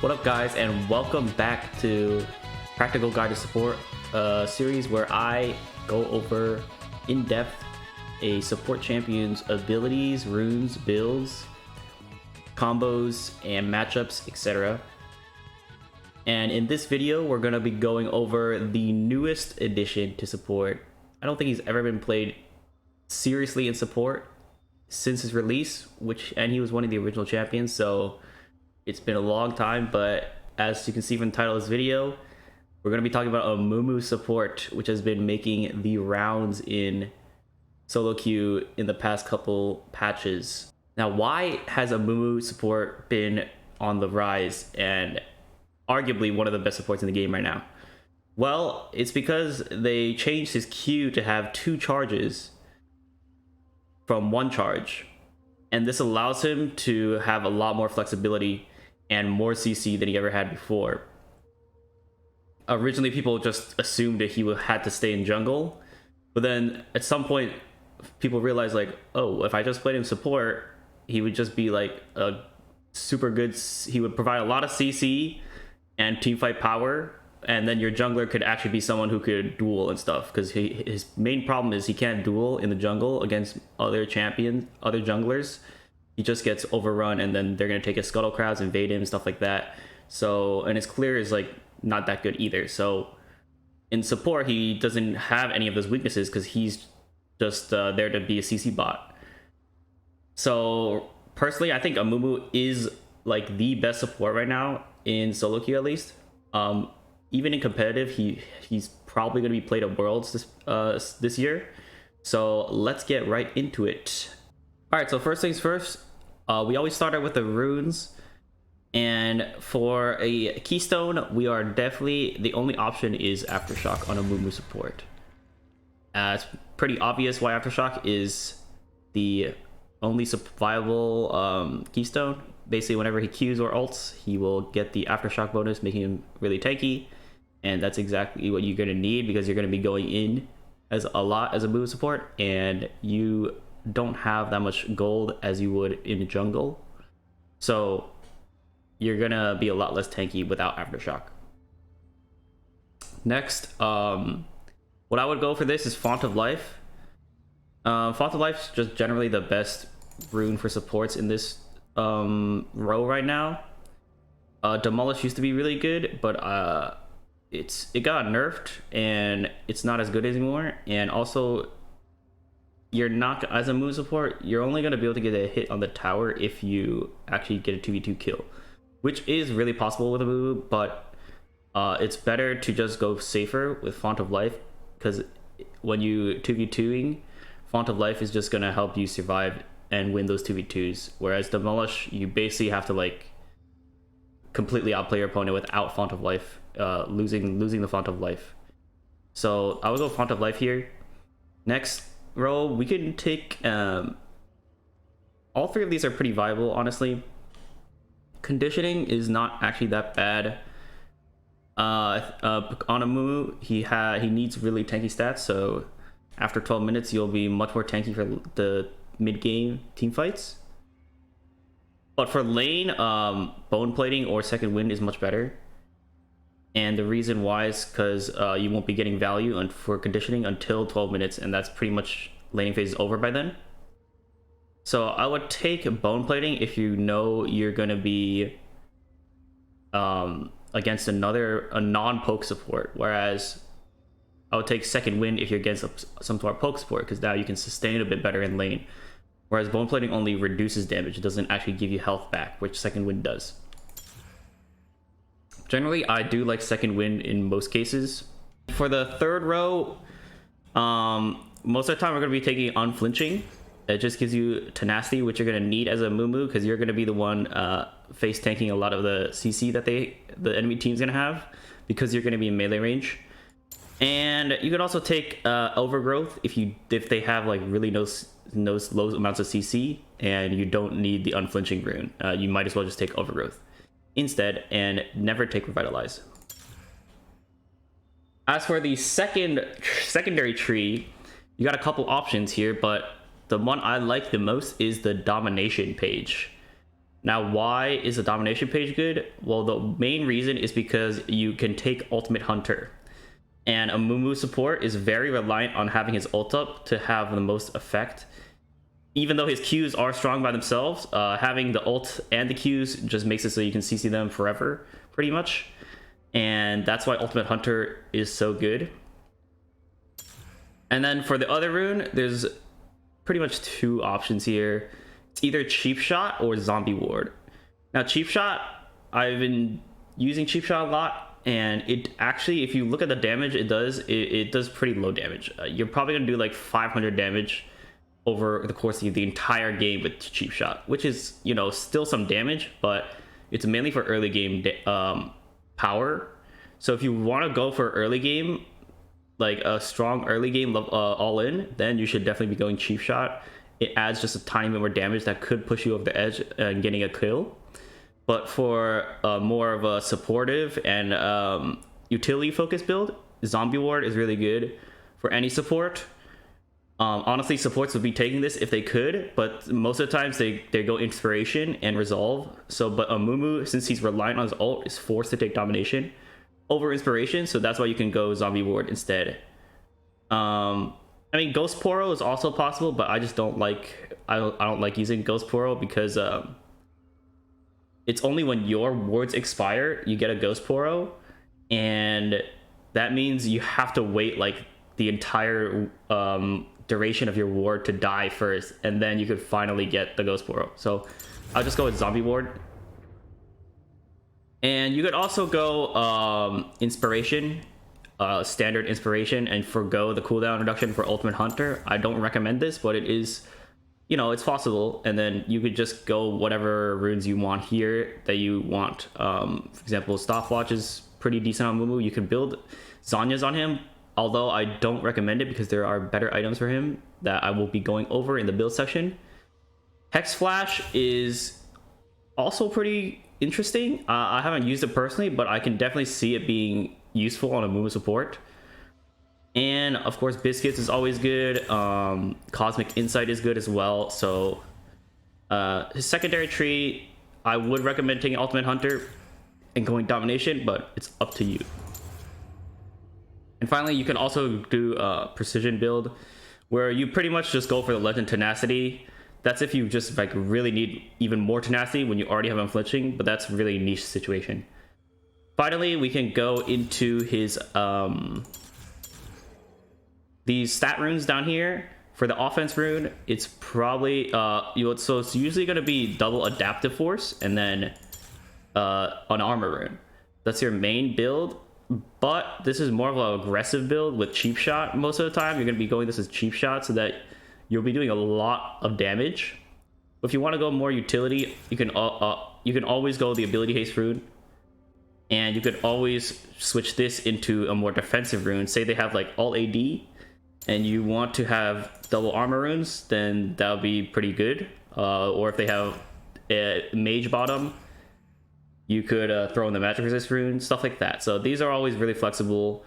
What up, guys, and welcome back to Practical Guide to Support, a series where I go over in depth a support champion's abilities, runes, builds, combos, and matchups, etc. And in this video, we're going to be going over the newest addition to support. I don't think he's ever been played seriously in support since his release, and he was one of the original champions, so it's been a long time. But as you can see from the title of this video, we're going to be talking about Amumu support, which has been making the rounds in solo queue in the past couple patches. Now, why has Amumu support been on the rise and arguably one of the best supports in the game right now? Well, it's because they changed his Q to have 2 charges from 1 charge, and this allows him to have a lot more flexibility and more CC than he ever had before. Originally, people just assumed that he had to stay in jungle, but then at some point people realized, like, oh, if I just played him support, he would just be like a super good, he would provide a lot of CC and teamfight power, and then your jungler could actually be someone who could duel and stuff, because his main problem is he can't duel in the jungle against other junglers. He just gets overrun, and then they're going to take his scuttle crowds, invade him, stuff like that. So, and his clear is like not that good either. So in support, he doesn't have any of those weaknesses because he's just there to be a CC bot. So personally, I think Amumu is like the best support right now in solo queue, at least. Even in competitive, he's probably going to be played at Worlds this year. So let's get right into it. All right, so first things first, we always start out with the runes, and for a keystone, we are definitely, the only option is Aftershock on Amumu support. It's pretty obvious why Aftershock is the only viable keystone. Basically, whenever he Qs or ults, he will get the Aftershock bonus, making him really tanky, and that's exactly what you're going to need, because you're going to be going in as a Amumu support, and you don't have that much gold as you would in jungle, so you're gonna be a lot less tanky without Aftershock. Next, what I would go for this is Font of Life. Font of Life is just generally the best rune for supports in this row right now. Demolish used to be really good, but it got nerfed and it's not as good anymore. And also, you're not, as a Amumu support, you're only going to be able to get a hit on the tower if you actually get a 2v2 kill, which is really possible with Amumu, but it's better to just go safer with Font of Life, because when you 2v2ing, Font of Life is just going to help you survive and win those 2v2s, whereas Demolish, you basically have to like completely outplay your opponent without Font of Life, losing the Font of Life. So I would go Font of Life here. Next row, we can take all 3 of these are pretty viable, honestly. Conditioning is not actually that bad. On Amumu, he needs really tanky stats, so after 12 minutes you'll be much more tanky for the mid-game team fights. But for lane, bone plating or second wind is much better, and the reason why is because you won't be getting value for conditioning until 12 minutes, and that's pretty much, laning phase is over by then. So I would take bone plating if you know you're going to be against a non-poke support, whereas I would take second wind if you're against some sort of poke support, because now you can sustain a bit better in lane, whereas bone plating only reduces damage. It doesn't actually give you health back, which second wind does. Generally, I do like second wind in most cases. For the third row, most of the time we're going to be taking unflinching. It just gives you tenacity, which you're going to need as a Amumu, because you're going to be the one face tanking a lot of the CC that the enemy team's going to have, because you're going to be in melee range. And you can also take Overgrowth if they have like really low amounts of CC and you don't need the unflinching rune. You might as well just take Overgrowth instead, and never take Revitalize. As for the secondary tree, you got a couple options here, but the one I like the most is the Domination page. Now, why is the domination page good? Well, the main reason is because you can take Ultimate Hunter. And Amumu support is very reliant on having his ult up to have the most effect. Even though his Qs are strong by themselves, having the ult and the Qs just makes it so you can CC them forever, pretty much. And that's why Ultimate Hunter is so good. And then for the other rune, there's pretty much two options here. It's either Cheap Shot or Zombie Ward. Now, Cheap Shot, I've been using Cheap Shot a lot, and it actually, if you look at the damage it does pretty low damage. You're probably gonna do like 500 damage over the course of the entire game with Cheap Shot, which is, you know, still some damage, but it's mainly for early game power. So if you want to go for early game, like a strong early game all in, then you should definitely be going Cheap Shot. It adds just a tiny bit more damage that could push you over the edge and getting a kill. But for more of a supportive and utility focused build, Zombie Ward is really good for any support. Honestly, supports would be taking this if they could, but most of the times they go Inspiration and Resolve. So, but Amumu, since he's reliant on his ult, is forced to take Domination over Inspiration, so that's why you can go Zombie Ward instead. I mean, Ghost Poro is also possible, but I just don't like, I don't like using Ghost Poro because it's only when your wards expire you get a Ghost Poro, and that means you have to wait like the entire duration of your ward to die first, and then you could finally get the Ghost Poro. So I'll just go with Zombie Ward. And you could also go Inspiration, standard Inspiration, and forgo the cooldown reduction for Ultimate Hunter. I don't recommend this, but it is, you know, it's possible. And then you could just go whatever runes you want here that you want. For example, Stopwatch is pretty decent on Mumu. You can build Zanya's on him, although I don't recommend it because there are better items for him that I will be going over in the build section. Hex Flash is also pretty interesting. I haven't used it personally, but I can definitely see it being useful on a Mumu support. And of course, Biscuits is always good. Cosmic Insight is good as well. So his secondary tree, I would recommend taking Ultimate Hunter and going Domination, but it's up to you. And finally, you can also do a Precision build where you pretty much just go for the Legend Tenacity. That's if you just like really need even more tenacity when you already have Unflinching, but that's really a niche situation. Finally, we can go into his these stat runes down here. For the offense rune, it's probably so it's usually going to be double Adaptive Force and then an armor rune. That's your main build, but this is more of an aggressive build with Cheap Shot. Most of the time, you're going to be going this as Cheap Shot so that you'll be doing a lot of damage. If you want to go more utility, you can always go the Ability Haste rune, and you could always switch this into a more defensive rune. Say they have like all AD, and you want to have double armor runes, then that would be pretty good. Or if they have a mage bottom, you could throw in the magic resist rune, stuff like that. So these are always really flexible.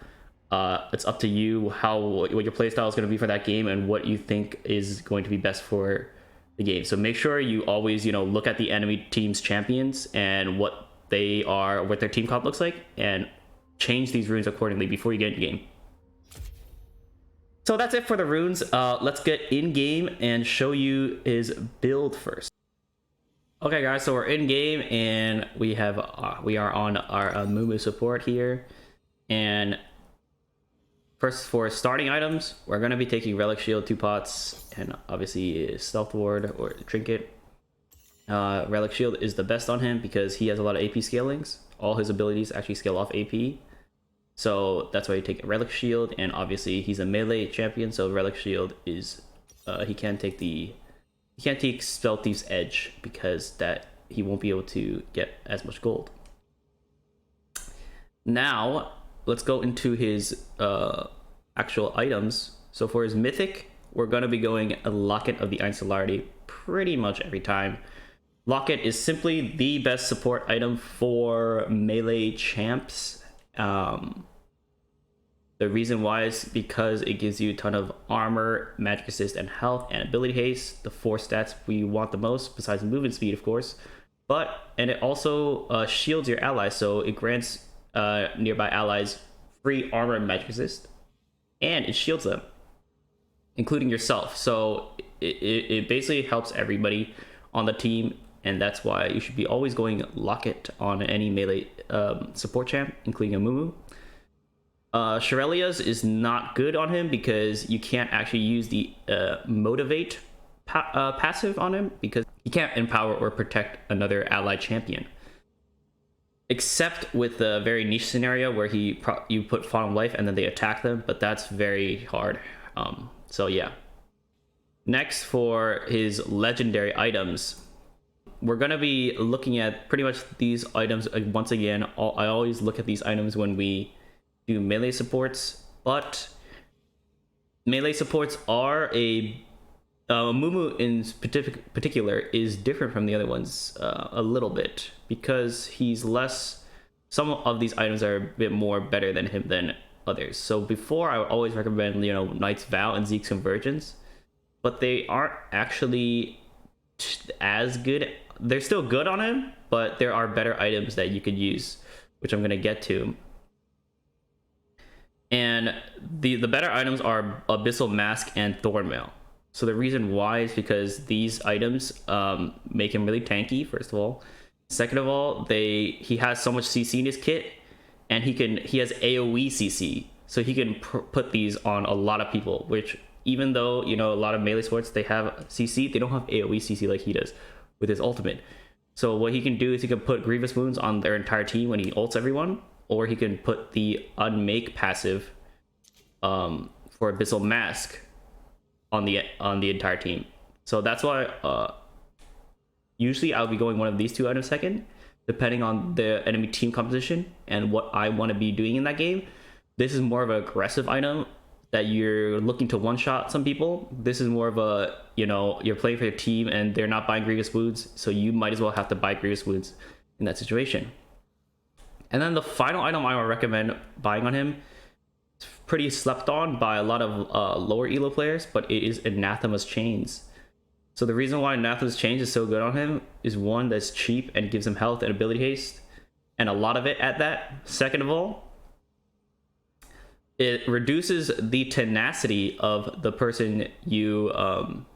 It's up to you what your playstyle is going to be for that game and what you think is going to be best for the game. So make sure you always, you know, look at the enemy team's champions and what they are, what their team comp looks like, and change these runes accordingly before you get in game. So that's it for the runes. Let's get in game and show you his build first. Okay, guys, so we're in game and we are on our Amumu support here, and first, for starting items, we're going to be taking Relic Shield, 2 pots, and obviously Stealth Ward or Trinket. Relic Shield is the best on him because he has a lot of AP scalings. All his abilities actually scale off AP. So that's why you take Relic Shield, and obviously he's a melee champion, so Relic Shield is... he can't take Stealth Thief's Edge because that he won't be able to get as much gold. Now, let's go into his actual items. So for his mythic, we're going to be going a Locket of the Insularity pretty much every time. Locket is simply the best support item for melee champs. The reason why is because it gives you a ton of armor, magic resist, and health, and ability haste, the 4 stats we want the most, besides movement speed, of course. and it also shields your allies, so it grants nearby allies free armor and magic resist, and it shields them, including yourself. So it basically helps everybody on the team, and that's why you should be always going Locket on any melee support champ, including Amumu. Shirelia's is not good on him because you can't actually use the motivate passive on him, because he can't empower or protect another allied champion, except with the very niche scenario where you put Fawn of Life and then they attack them, but that's very hard. So yeah. Next, for his legendary items, we're going to be looking at pretty much these items once again. I always look at these items when we do melee supports, but melee supports are Mumu in particular is different from the other ones a little bit, because he's less. Some of these items are a bit more better than him than others. So before, I would always recommend Knight's Vow and Zeke's Convergence, but they aren't actually as good. They're still good on him, but there are better items that you could use, which I'm going to get to. And the better items are Abyssal Mask and Thornmail. So the reason why is because these items make him really tanky, first of all. Second of all, he has so much CC in his kit, and he has AoE CC, so he can put these on a lot of people, which, even though a lot of melee sports they have CC, they don't have AoE CC like he does with his ultimate. So what he can do is he can put Grievous Wounds on their entire team when he ults everyone, or he can put the Unmake passive for Abyssal Mask on the entire team. So that's why usually I'll be going one of these two items second, depending on the enemy team composition and what I want to be doing in that game. This is more of an aggressive item that you're looking to one-shot some people. This is more of a, you're playing for your team and they're not buying Grievous Wounds, so you might as well have to buy Grievous Wounds in that situation. And then the final item I would recommend buying on him, it's pretty slept on by a lot of lower elo players, but it is Anathema's Chains. So the reason why Anathema's Chains is so good on him is, one, that's cheap and gives him health and ability haste, and a lot of it at that. Second of all, it reduces the tenacity of the person you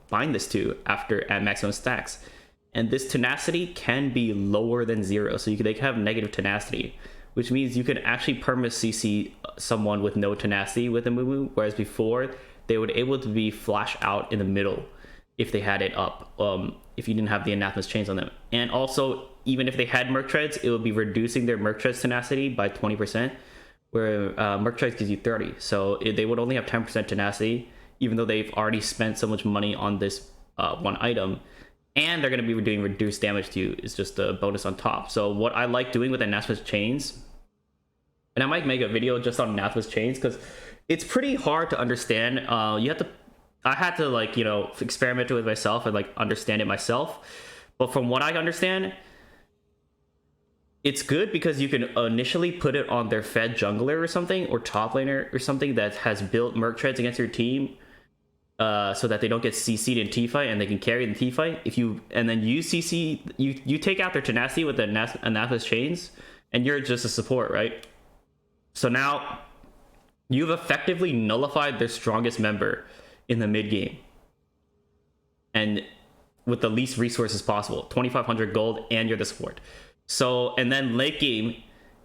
bind this to at maximum stacks. And this tenacity can be lower than 0, so they can have negative tenacity, which means you can actually perma CC someone with no tenacity with a Amumu, whereas before they would able to be flash out in the middle if they had it up, if you didn't have the Anathema's Chains on them. And also, even if they had Merc Treads, it would be reducing their Merc Treads tenacity by 20%, where Merc Treads gives you 30. So they would only have 10% tenacity, even though they've already spent so much money on this one item. And they're going to be doing reduced damage to you. It's just a bonus on top. So what I like doing with Anathema's Chains, and I might make a video just on Anathema's Chains, because it's pretty hard to understand. I had to experiment with myself and understand it myself. But from what I understand, it's good because you can initially put it on their fed jungler or something, or top laner or something that has built Merc Treads against your team, so that they don't get CC'd in T-fight and they can carry the T-fight. And then you CC, you take out their tenacity with the Anathema's Chains, and you're just a support, right? So now you've effectively nullified their strongest member in the mid game, and with the least resources possible, 2,500 gold, and you're the support. So, and then late game,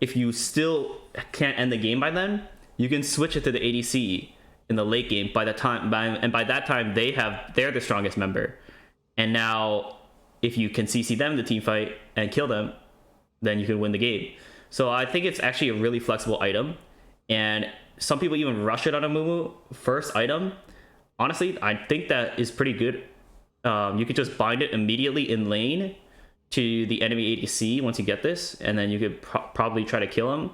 if you still can't end the game by then, you can switch it to the ADC in the late game. By that time they're the strongest member, and now if you can CC them the team fight and kill them, then you can win the game. So I think it's actually a really flexible item, and some people even rush it on a Amumu first item. Honestly, I think that is pretty good. You could just bind it immediately in lane to the enemy ADC once you get this, and then you could probably try to kill him.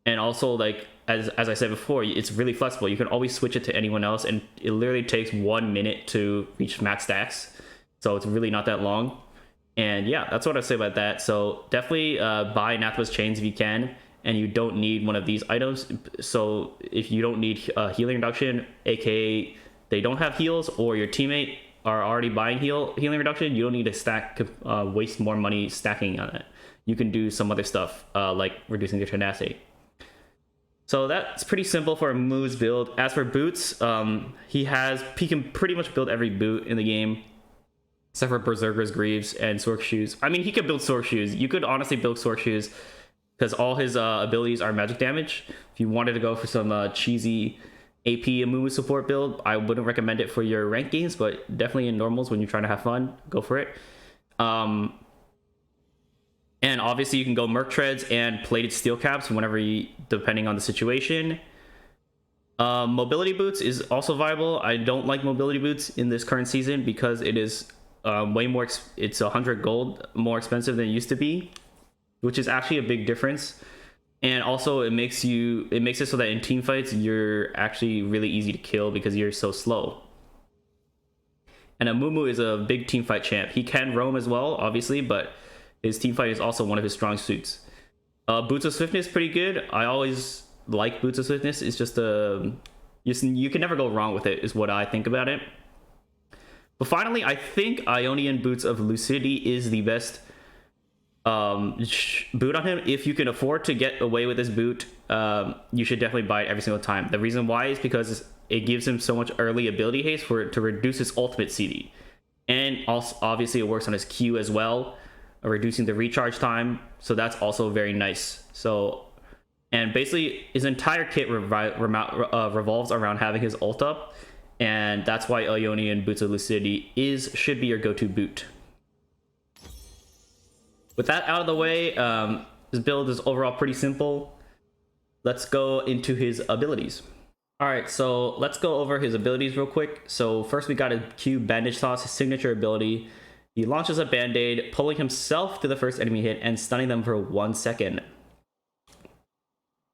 And also, as I said before, it's really flexible. You can always switch it to anyone else, and it literally takes 1 minute to reach max stacks, so it's really not that long. And yeah, that's what I say about that. So definitely buy Anathema's Chains if you can, and you don't need one of these items. So if you don't need healing reduction, aka they don't have heals, or your teammate are already buying healing reduction, you don't need to waste more money stacking on it. You can do some other stuff like reducing your tenacity. So that's pretty simple for Amumu's build. As for boots, he can pretty much build every boot in the game, except for Berserker's Greaves and Sork Shoes. I mean, he could build Sork Shoes. You could honestly build Sork Shoes because all his abilities are magic damage. If you wanted to go for some cheesy AP Amumu support build, I wouldn't recommend it for your rank games, but definitely in normals when you're trying to have fun, go for it. And obviously you can go Merc Treads and Plated Steel Caps whenever depending on the situation. Mobility Boots is also viable. I don't like Mobility Boots in this current season because it is way more, it's 100 gold more expensive than it used to be, which is actually a big difference. And also it makes it so that in team fights, you're actually really easy to kill because you're so slow. And Amumu is a big team fight champ. He can roam as well, obviously, but his team fight is also one of his strong suits. Boots of Swiftness is pretty good. I always like Boots of Swiftness. It's just you can never go wrong with it, is what I think about it. But finally, I think Ionian Boots of Lucidity is the best boot on him. If you can afford to get away with this boot, you should definitely buy it every single time. The reason why is because it gives him so much early ability haste to reduce his ultimate CD. And also, obviously, it works on his Q as well, reducing the recharge time, so that's also very nice. So, and basically his entire kit revolves around having his ult up, and that's why Ionian Boots of Lucidity should be your go-to boot. With that out of the way, his build is overall pretty simple. Let's go into his abilities. All right, so let's go over his abilities real quick. So first we got a Q Bandage Toss, his signature ability. He launches a Band-Aid, pulling himself to the first enemy hit and stunning them for 1 second.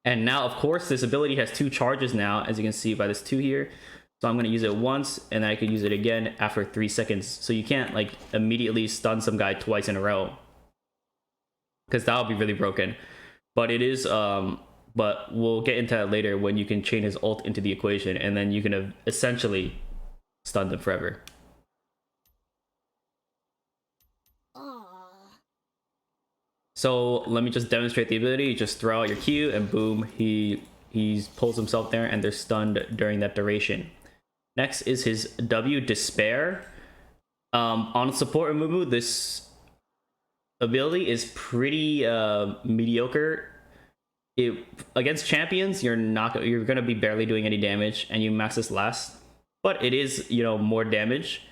And now, of course, this ability has 2 charges now, as you can see by this 2 here. So I'm going to use it once, and then I could use it again after 3 seconds. So you can't like immediately stun some guy twice in a row, because that would be really broken. But it is, but we'll get into that later when you can chain his ult into the equation, and then you can essentially stun them forever. So let me just demonstrate the ability. You just throw out your Q and boom, he pulls himself there and they're stunned during that duration. Next is his W, Despair. On support Amumu, this ability is pretty mediocre. Against champions, you're gonna be barely doing any damage, and you max this last. But it is, more damage.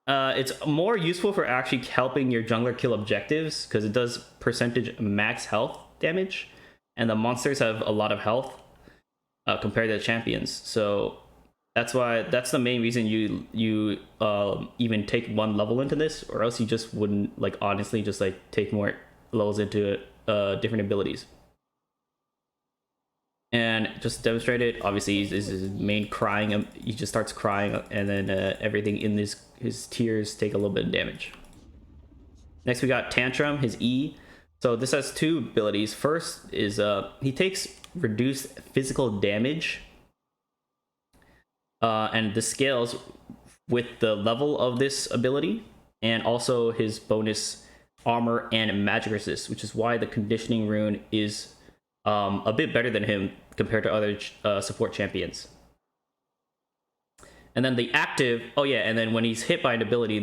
It's more useful for actually helping your jungler kill objectives because it does percentage max health damage, and the monsters have a lot of health compared to the champions. So that's the main reason you even take 1 level into this, or else you just wouldn't honestly just take more levels into different abilities. And just to demonstrate it, obviously his main crying, he just starts crying, and then everything in his tears take a little bit of damage. Next we got Tantrum, his E. So this has 2 abilities. First is he takes reduced physical damage, and this scales with the level of this ability, and also his bonus armor and magic resist, which is why the conditioning rune is a bit better than him compared to other support champions. And then the active, and then when he's hit by an ability,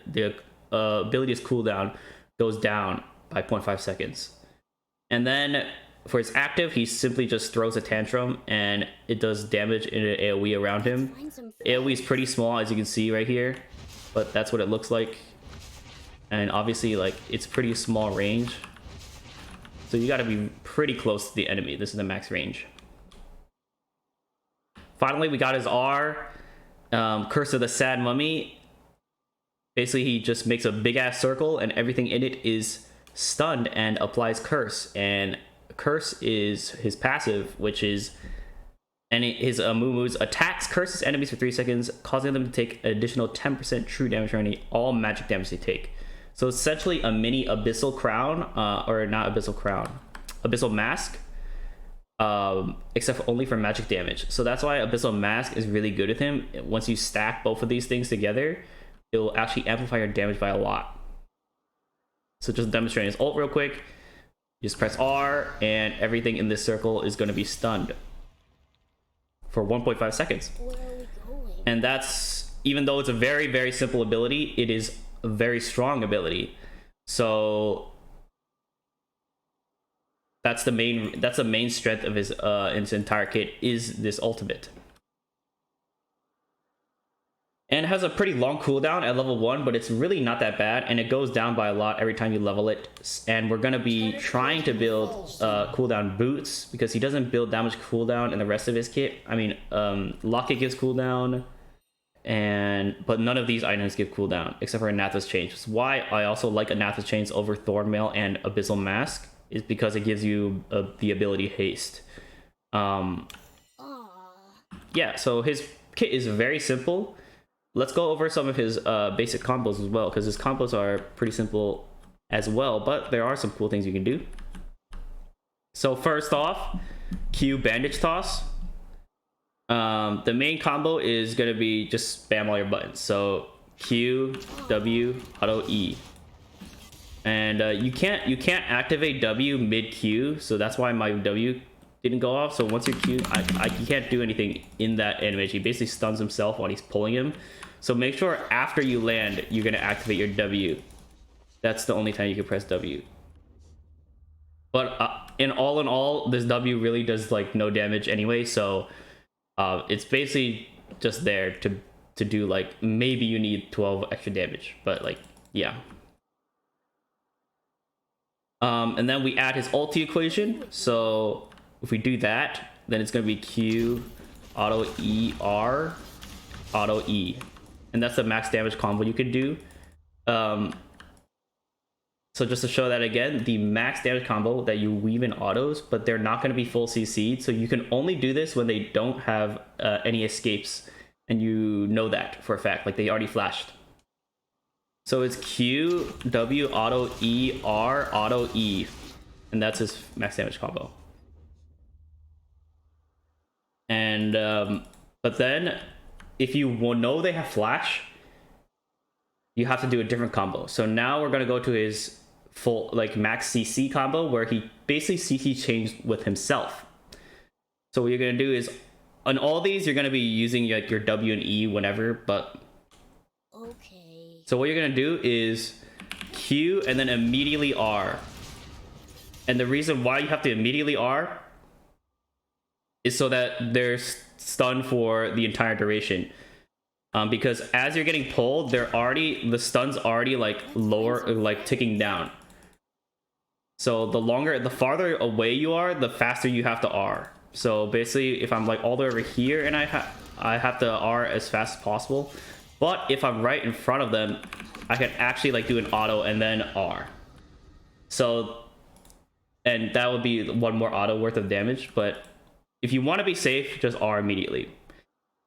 the ability's cooldown goes down by 0.5 seconds. And then for his active, he simply just throws a tantrum and it does damage in an AoE around him. AoE is pretty small, as you can see right here, but that's what it looks like. And obviously, it's pretty small range, so you got to be pretty close to the enemy. This is the max range. Finally, we got his R, Curse of the Sad Mummy. Basically, he just makes a big ass circle and everything in it is stunned and applies Curse. And Curse is his passive, which is his Amumu's attacks curses enemies for 3 seconds, causing them to take an additional 10% true damage for all magic damage they take. So essentially a mini Abyssal Crown, or not Abyssal Crown, Abyssal Mask. except for only for magic damage. So that's why Abyssal Mask is really good with him. Once you stack both of these things together, it will actually amplify your damage by a lot. So just demonstrating his ult real quick. Just press R, and everything in this circle is going to be stunned for 1.5 seconds. Where are we going? And that's, even though it's a very, very simple ability, it is a very strong ability. So that's the main strength of his entire kit, is this ultimate. And it has a pretty long cooldown at level 1, but it's really not that bad, and it goes down by a lot every time you level it. And we're going to be trying to build cooldown boots, because he doesn't build that much cooldown in the rest of his kit. I mean, Locket gives cooldown, but none of these items give cooldown, except for Anathra's Chains. Which is why I also like Anathra's Chains over Thornmail and Abyssal Mask, is because it gives you the ability Haste. Yeah, so his kit is very simple. Let's go over some of his basic combos as well, because his combos are pretty simple as well, but there are some cool things you can do. So first off, Q Bandage Toss. The main combo is going to be just spam all your buttons. So Q, W, Auto E. And you can't activate W mid Q, so that's why my W didn't go off. So once you're Q, you can't do anything in that animation. He basically stuns himself while he's pulling him. So make sure after you land, you're going to activate your W. That's the only time you can press W. But in all, this W really does like no damage anyway. So it's basically just there to do like, maybe you need 12 extra damage. But like, yeah. And then we add his ulti equation. So if we do that, then it's going to be Q, Auto E, R, Auto E. And that's the max damage combo you can do. So just to show that again, the max damage combo that you weave in autos, but they're not going to be full CC'd. So you can only do this when they don't have any escapes. And you know that for a fact, like they already flashed. So it's Q, W, Auto E, R, Auto E. And that's his max damage combo. And, but then if you know they have flash, you have to do a different combo. So now we're going to go to his full, like, max CC combo, where he basically CC changed with himself. So what you're going to do is, on all these, you're going to be using like your W and E whenever, but... Okay. So what you're going to do is Q and then immediately R. And the reason why you have to immediately R is so that they're stunned for the entire duration. Because as you're getting pulled, the stun's already like lower, like ticking down. So the farther away you are, the faster you have to R. So basically, if I'm like all the way over here and I have to R as fast as possible. But if I'm right in front of them, I can actually like do an auto and then R. So, and that would be one more auto worth of damage. But if you want to be safe, just R immediately.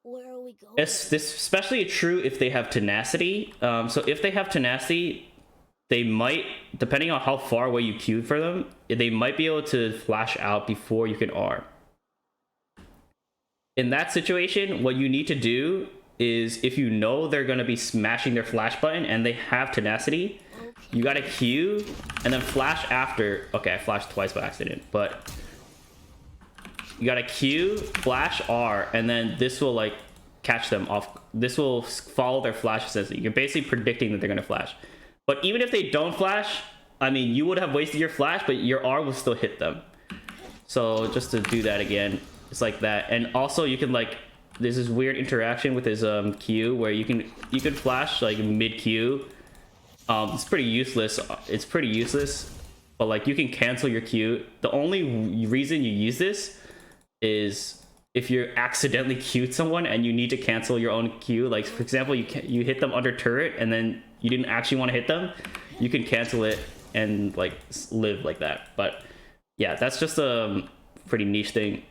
Where are we going? This especially true if they have tenacity. So if they have tenacity, they might, depending on how far away you queued for them, they might be able to flash out before you can R. In that situation, what you need to do is, if you know they're going to be smashing their flash button and they have tenacity, you got to Q and then flash after. Okay, I flashed twice by accident, but you got to Q, flash R, and then this will like catch them off. This will follow their flash essentially. You're basically predicting that they're going to flash. But even if they don't flash, I mean, you would have wasted your flash, but your R will still hit them. So just to do that again, it's like that. And also you can like, there's this weird interaction with his Q where you can flash like mid Q. It's pretty useless. It's pretty useless, but like you can cancel your Q. The only reason you use this is if you accidentally queued someone and you need to cancel your own Q. Like for example, you hit them under turret and then you didn't actually want to hit them. You can cancel it and like live like that. But yeah, that's just a pretty niche thing.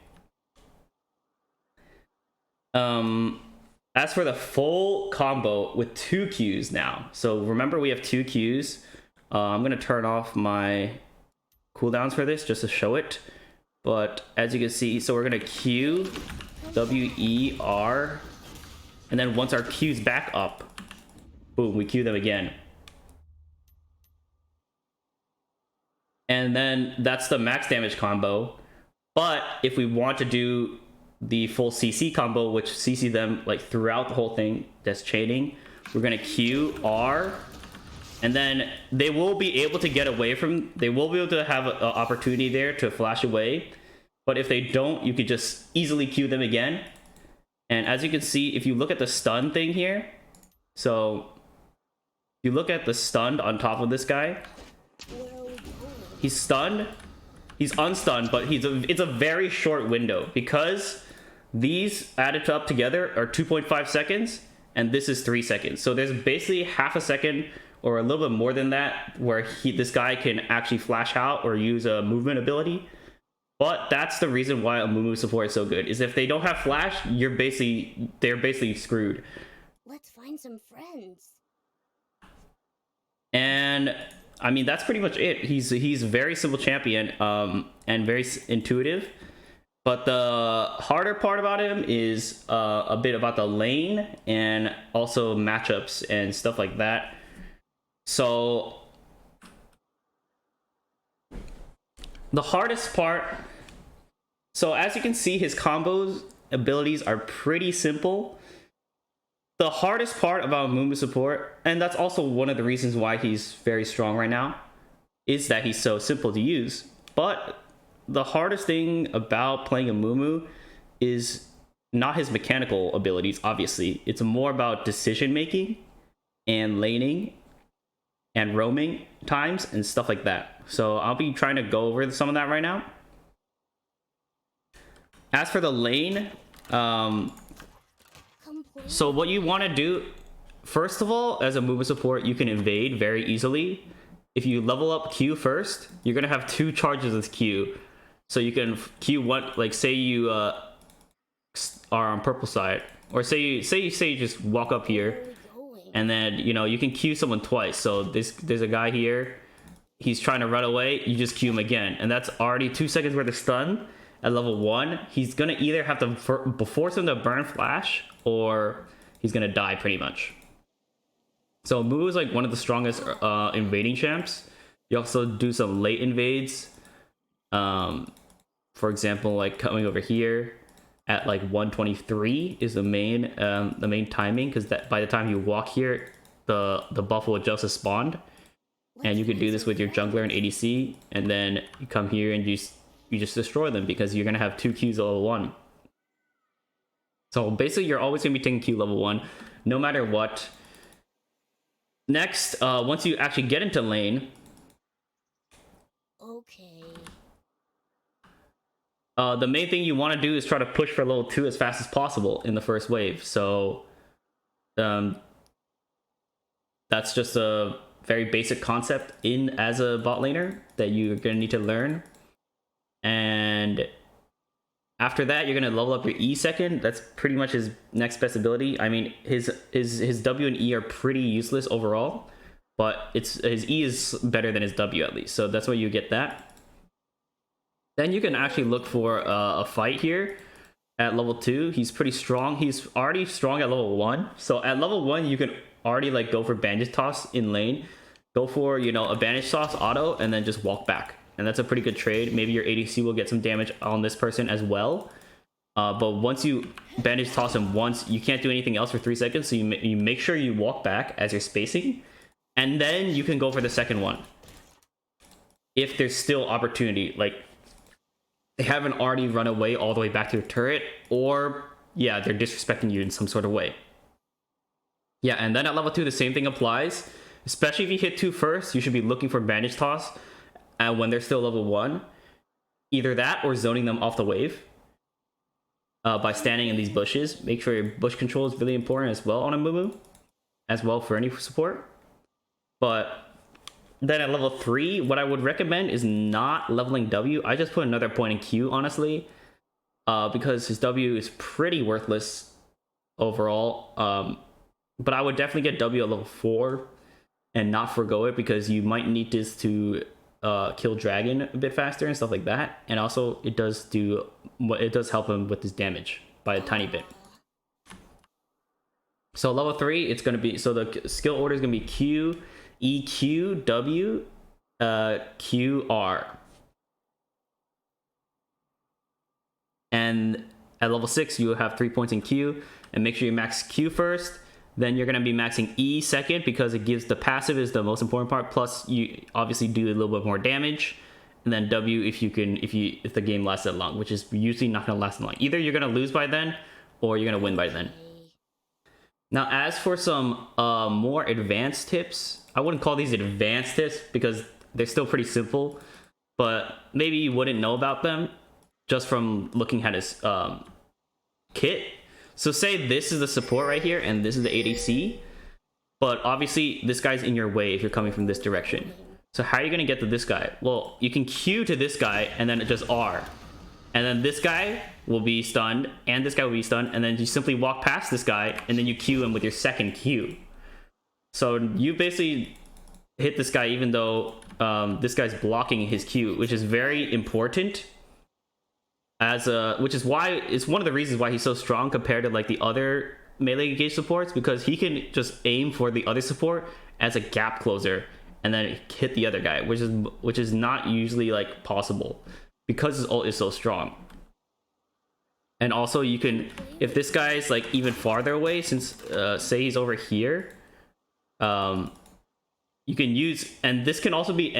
As for the full combo with 2 Qs now. So remember we have 2 Qs. I'm going to turn off my cooldowns for this just to show it. But as you can see, so we're gonna Q, W, E, R, and then once our Q's back up, boom, we Q them again. And then that's the max damage combo. But if we want to do the full CC combo, which CC them like throughout the whole thing, that's chaining, we're gonna Q, R, and then they will be able to get away from, they will be able to have an opportunity there to flash away. But if they don't, you could just easily Q them again. And as you can see, if you look at the stun thing here, so you look at the stunned on top of this guy, he's stunned, he's unstunned, but it's a very short window because these added up together are 2.5 seconds and this is 3 seconds. So there's basically half a second or a little bit more than that where this guy can actually flash out or use a movement ability. But that's the reason why Amumu support is so good, is if they don't have flash, they're basically screwed. Let's find some friends. And I mean, that's pretty much it. He's a very simple champion, and very intuitive. But the harder part about him is a bit about the lane and also matchups and stuff like that. So the hardest part, so as you can see, his combos abilities are pretty simple. The hardest part about Amumu support, and that's also one of the reasons why he's very strong right now, is that he's so simple to use. But the hardest thing about playing Amumu is not his mechanical abilities, obviously. It's more about decision making and laning and roaming times and stuff like that. So I'll be trying to go over some of that right now. As for the lane, so what you want to do, first of all, as a movement support, you can invade very easily. If you level up Q first, you're gonna have 2 charges with Q. So you can Q one, like say you are on purple side, or say you just walk up here, and then you can Q someone twice. So there's a guy here, he's trying to run away, you just Q him again, and that's already 2 seconds worth of stun. At level 1, he's gonna either have to force him to burn flash, or he's gonna die pretty much. So Mu is like one of the strongest invading champs. You also do some late invades. For example, like coming over here at like 123 is the main timing, because that by the time you walk here, the buff will just have spawned. And you could do this with your jungler and ADC, and then you come here and you just destroy them, because you're gonna have 2 Qs at level 1. So basically, you're always gonna be taking Q level 1, no matter what. Next, once you actually get into lane, Okay. the main thing you want to do is try to push for level 2 as fast as possible in the first wave. So that's just a very basic concept as a bot laner that you're gonna need to learn. And after that, you're gonna level up your E second. That's pretty much his next best ability. I mean, his W and E are pretty useless overall, but his E is better than his W at least. So that's why you get that. Then you can actually look for a fight here at level 2. He's pretty strong. He's already strong at level 1. So at level 1, you can already like go for bandage toss in lane. Go for a bandage toss auto, and then just walk back. And that's a pretty good trade. Maybe your ADC will get some damage on this person as well. But once you bandage toss him once, you can't do anything else for 3 seconds. So you make sure you walk back as you're spacing. And then you can go for the second one. If there's still opportunity. Like, they haven't already run away all the way back to the turret. Or, yeah, they're disrespecting you in some sort of way. Yeah, and then at level 2, the same thing applies. Especially if you hit 2 first, you should be looking for bandage toss. When they're still level 1, either that or zoning them off the wave by standing in these bushes. Make sure your bush control is really important as well on Amumu, as well for any support. But then at level 3, what I would recommend is not leveling W. I just put another point in Q, honestly, because his W is pretty worthless overall. But I would definitely get W at level 4 and not forgo it, because you might need this to kill dragon a bit faster and stuff like that. And also it does help him with his damage by a tiny bit. So level 3, it's going to be, so the skill order is going to be Q, E, Q, W, Q, R. And at level 6, you will have 3 points in Q, and make sure you max Q first. Then you're going to be maxing E second, because it gives the passive is the most important part. Plus, you obviously do a little bit more damage. And then W if the game lasts that long, which is usually not going to last that long. Either you're going to lose by then, or you're going to win by then. Now, as for some more advanced tips, I wouldn't call these advanced tips because they're still pretty simple, but maybe you wouldn't know about them just from looking at his kit. So say this is the support right here, and this is the ADC, but obviously this guy's in your way if you're coming from this direction. So how are you going to get to this guy? Well, you can Q to this guy, and then just R. And then this guy will be stunned, and this guy will be stunned, and then you simply walk past this guy, and then you Q him with your second Q. So you basically hit this guy even though this guy's blocking his Q, which is very important. Which is why it's one of the reasons why he's so strong compared to like the other melee engage supports, because he can just aim for the other support as a gap closer and then hit the other guy, which is not usually like possible because his ult is so strong. And also you can, if this guy is like even farther away, since say he's over here, you can use, and this can also be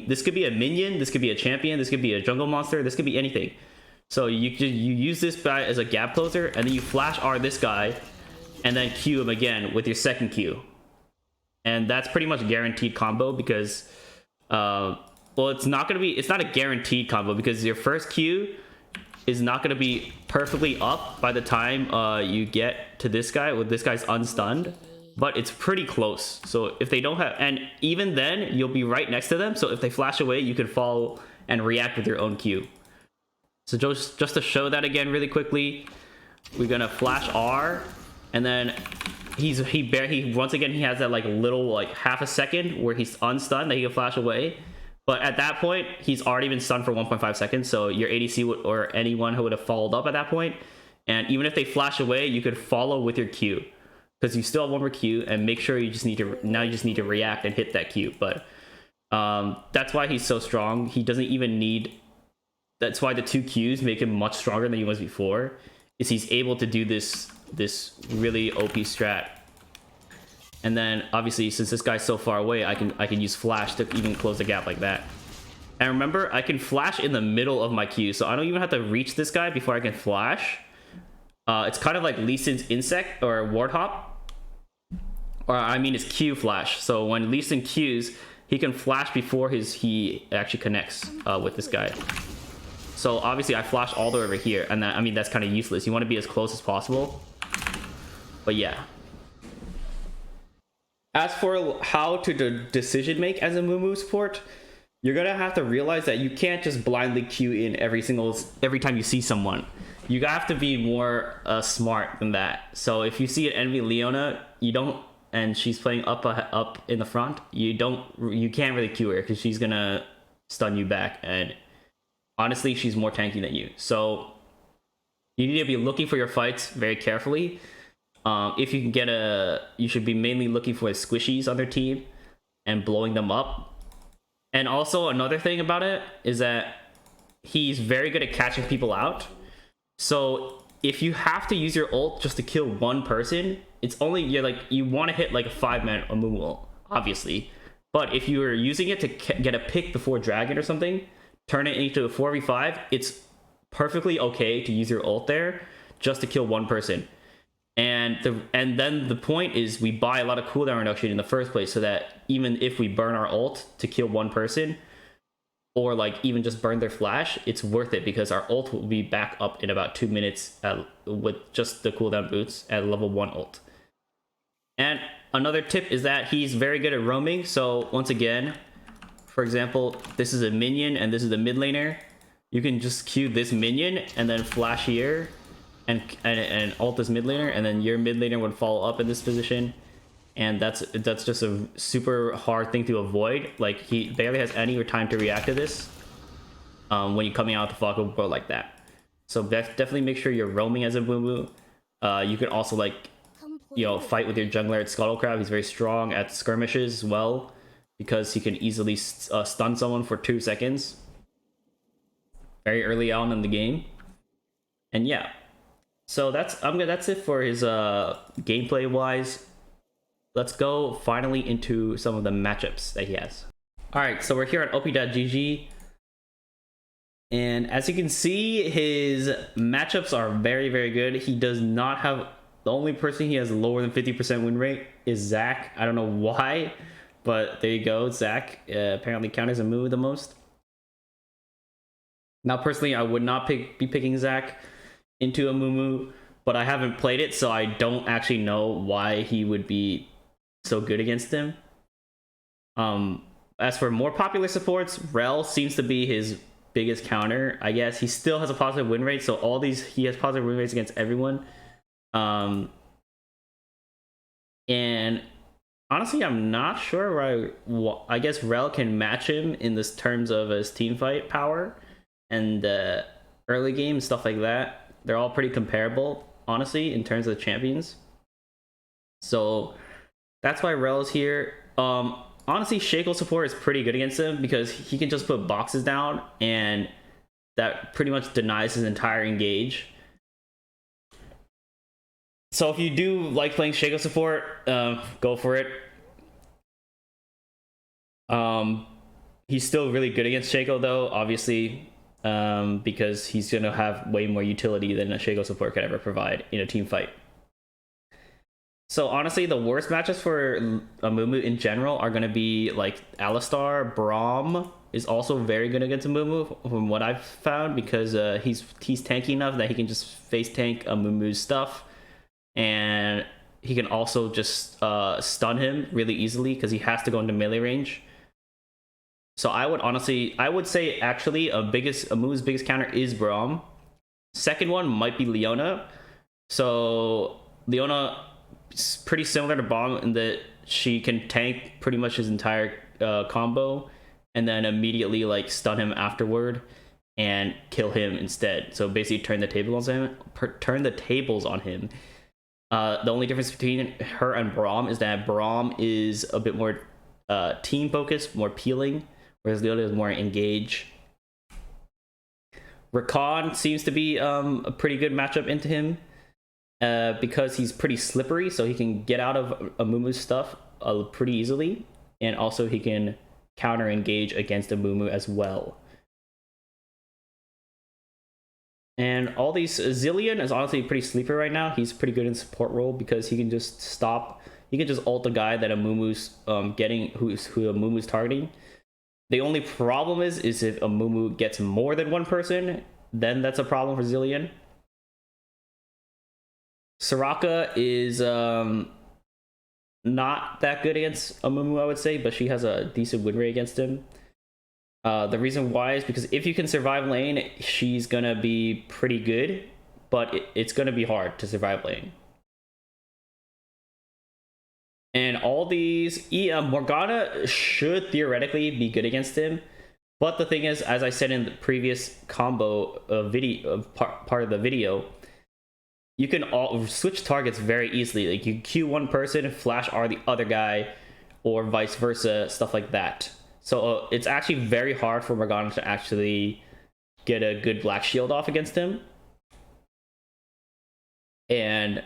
this could be a minion, this could be a champion, this could be a jungle monster, this could be anything. So you use this guy as a gap closer, and then you flash R this guy, and then Q him again with your second Q. And that's pretty much a guaranteed combo because, well, it's not a guaranteed combo because your first Q is not going to be perfectly up by the time you get to this guy with this guy's unstunned, but it's pretty close. So if they don't have, and even then you'll be right next to them. So if they flash away, you can follow and react with your own Q. So just to show that again really quickly, we're gonna flash R, and then he once again he has that like little like half a second where he's unstunned that he can flash away, but at that point he's already been stunned for 1.5 seconds. So your ADC or anyone who would have followed up at that point, and even if they flash away, you could follow with your Q because you still have one more Q, and make sure you just need to react and hit that Q. But that's why he's so strong. He doesn't even need. That's why the 2 Qs make him much stronger than he was before, is he's able to do this really OP strat. And then obviously since this guy's so far away, I can use flash to even close the gap like that. And remember, I can flash in the middle of my Q, so I don't even have to reach this guy before I can flash. It's kind of like Lee Sin's insect or ward hop, or I mean his Q flash. So when Lee Sin Qs, he can flash before he actually connects with this guy. So obviously I flash all the way over here, and I mean that's kind of useless. You want to be as close as possible. But yeah. As for how to decision make as a Amumu support, you're gonna have to realize that you can't just blindly queue in every time you see someone. You have to be more smart than that. So if you see an enemy Leona, and she's playing up in the front, you can't really queue her because she's gonna stun you back, and honestly, she's more tanky than you. So you need to be looking for your fights very carefully. If you can you should be mainly looking for squishies on their team and blowing them up. And also another thing about it is that he's very good at catching people out. So if you have to use your ult just to kill one person, it's only you want to hit like a 5-man Amumu ult, obviously. But if you are using it to get a pick before dragon or something, turn it into a 4v5, it's perfectly okay to use your ult there just to kill one person. And then the point is we buy a lot of cooldown reduction in the first place, so that even if we burn our ult to kill one person, or like even just burn their flash, it's worth it because our ult will be back up in about 2 minutes with just the cooldown boots at level 1 ult. And another tip is that he's very good at roaming. So once again, for example, this is a minion and this is the mid laner. You can just queue this minion and then flash here and ult this mid laner, and then your mid laner would follow up in this position. and that's just a super hard thing to avoid. Like, he barely has any time to react to this when you're coming out the Falco board like that. So definitely make sure you're roaming as a Amumu. You can also, like, fight with your jungler at Scuttlecrab. He's very strong at skirmishes as well, because he can easily stun someone for 2 seconds very early on in the game. And yeah, so that's it for his gameplay wise. Let's go finally into some of the matchups that he has. All right, so we're here at op.gg, and as you can see, his matchups are very, very good. He does not have, the only person he has lower than 50% win rate is Zac. I don't know why, but there you go. Zac apparently counters Amumu the most. Now, personally, I would not be picking Zac into Amumu, but I haven't played it, so I don't actually know why he would be so good against him. As for more popular supports, Rel seems to be his biggest counter. I guess he still has a positive win rate, so all these, he has positive win rates against everyone. And honestly, I'm not sure where I guess Rel can match him in this terms of his team fight power and early game stuff like that. They're all pretty comparable, honestly, in terms of the champions. So that's why Rel's here. Honestly, Shaco support is pretty good against him because he can just put boxes down, and that pretty much denies his entire engage. So if you do like playing Shaco support, go for it. He's still really good against Shaco though, obviously, because he's gonna have way more utility than a Shaco support could ever provide in a team fight. So honestly, the worst matches for Amumu in general are gonna be like Alistar. Braum is also very good against Amumu from what I've found, because he's tanky enough that he can just face tank Amumu's stuff, and he can also just stun him really easily because he has to go into melee range. So I would say actually Amumu's biggest counter is Braum. Second one might be Leona. So Leona is pretty similar to Braum in that she can tank pretty much his entire combo and then immediately like stun him afterward and kill him instead. So basically turn the tables on him. The only difference between her and Braum is that Braum is a bit more team focused, more peeling, whereas Leona is more engage. Rakan seems to be a pretty good matchup into him because he's pretty slippery, so he can get out of Amumu's stuff pretty easily, and also he can counter engage against Amumu as well. And all these, Zilean is honestly pretty sleeper right now. He's pretty good in support role because he can just ult the guy that Amumu's who Amumu's targeting. The only problem is if Amumu gets more than one person, then that's a problem for Zilean. Soraka is not that good against Amumu, I would say, but she has a decent win rate against him. The reason why is because if you can survive lane, she's gonna be pretty good, but it's gonna be hard to survive lane. And all these, Morgana should theoretically be good against him, but the thing is, as I said in the previous combo video part of the video, you can switch targets very easily. Like you Q one person, flash R the other guy, or vice versa, stuff like that. So it's actually very hard for Morgana to actually get a good black shield off against him. And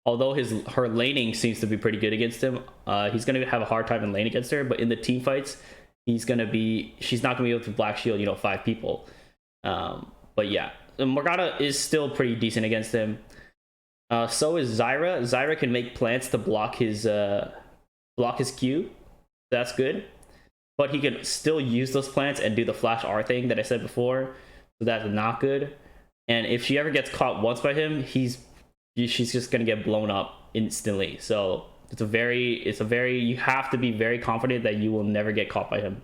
although her laning seems to be pretty good against him, he's going to have a hard time in lane against her. But in the team fights, she's not going to be able to black shield, 5 people. But yeah, Morgana is still pretty decent against him. So is Zyra. Zyra can make plants to block his Q. That's good. But he can still use those plants and do the flash R thing that I said before. So that's not good. And if she ever gets caught once by him, she's just gonna get blown up instantly. So you have to be very confident that you will never get caught by him.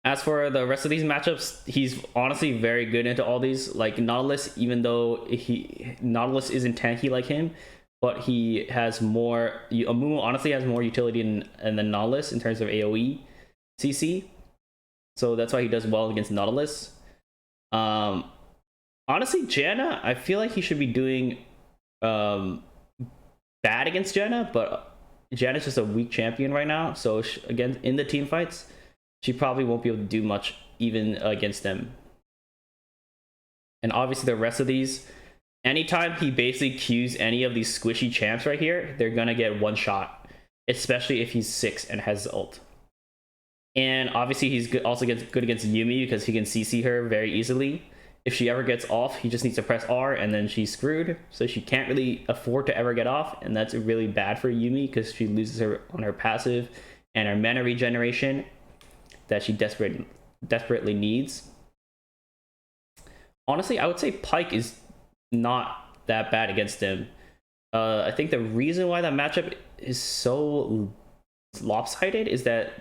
As for the rest of these matchups, he's honestly very good into all these. Like Nautilus, even though Nautilus isn't tanky like him, but he has more. Amumu honestly has more utility in the Nautilus in terms of AoE CC, so that's why he does well against Nautilus. Honestly, Janna, I feel like he should be doing bad against Janna, but Janna's just a weak champion right now, so again in the team fights, she probably won't be able to do much even against them. And obviously the rest of these, anytime he basically queues any of these squishy champs right here, they're gonna get one shot, especially if he's 6 and has ult. And obviously he's also good against Yumi because he can CC her very easily. If she ever gets off, he just needs to press R and then she's screwed. So she can't really afford to ever get off, and that's really bad for Yumi because she loses her on her passive and her mana regeneration that she desperately needs. Honestly, I would say Pyke is not that bad against him. I think the reason why that matchup is so lopsided is that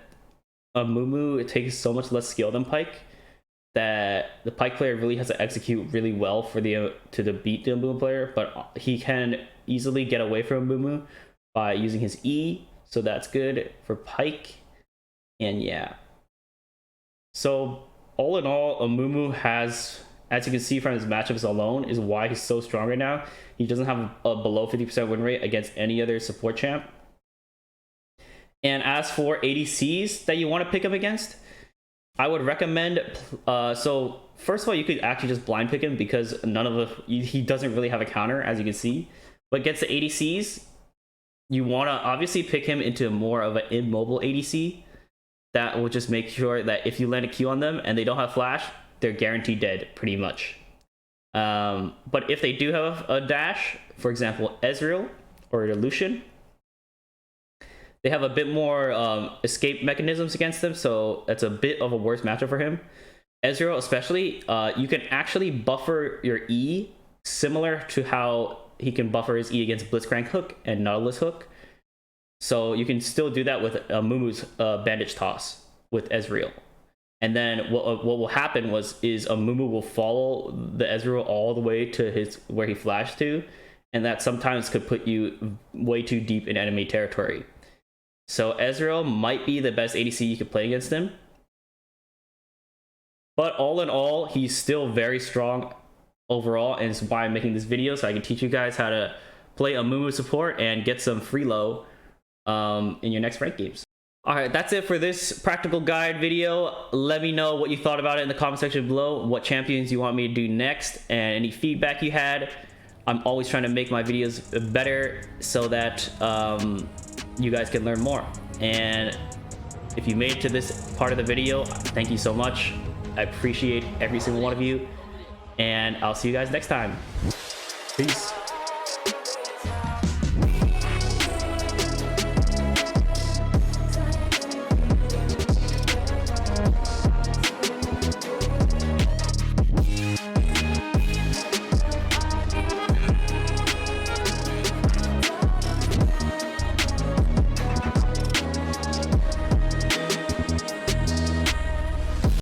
Amumu takes so much less skill than Pyke that the Pyke player really has to execute really well for to beat the Amumu player, but he can easily get away from Amumu by using his E, so that's good for Pyke. And yeah, so all in all, Amumu has, as you can see from his matchups alone, is why he's so strong right now. He doesn't have a below 50% win rate against any other support champ. And as for ADCs that you want to pick him against, I would recommend, so first of all, you could actually just blind pick him because he doesn't really have a counter, as you can see. But against the ADCs, you want to obviously pick him into more of an immobile ADC that will just make sure that if you land a Q on them and they don't have flash, they're guaranteed dead pretty much. But if they do have a dash, for example Ezreal or Lucian, they have a bit more escape mechanisms against them, so that's a bit of a worse matchup for him. Ezreal especially, you can actually buffer your E similar to how he can buffer his E against Blitzcrank hook and Nautilus hook. So you can still do that with Mumu's bandage toss with Ezreal. And then what will happen is Amumu will follow the Ezreal all the way to where he flashed to, and that sometimes could put you way too deep in enemy territory. So Ezreal might be the best ADC you could play against him. But all in all, he's still very strong overall, and it's why I'm making this video, so I can teach you guys how to play Amumu support and get some free low in your next ranked games. Alright, that's it for this practical guide video. Let me know what you thought about it in the comment section below, what champions you want me to do next, and any feedback you had. I'm always trying to make my videos better so that you guys can learn more. And if you made it to this part of the video, thank you so much. I appreciate every single one of you, and I'll see you guys next time. Peace.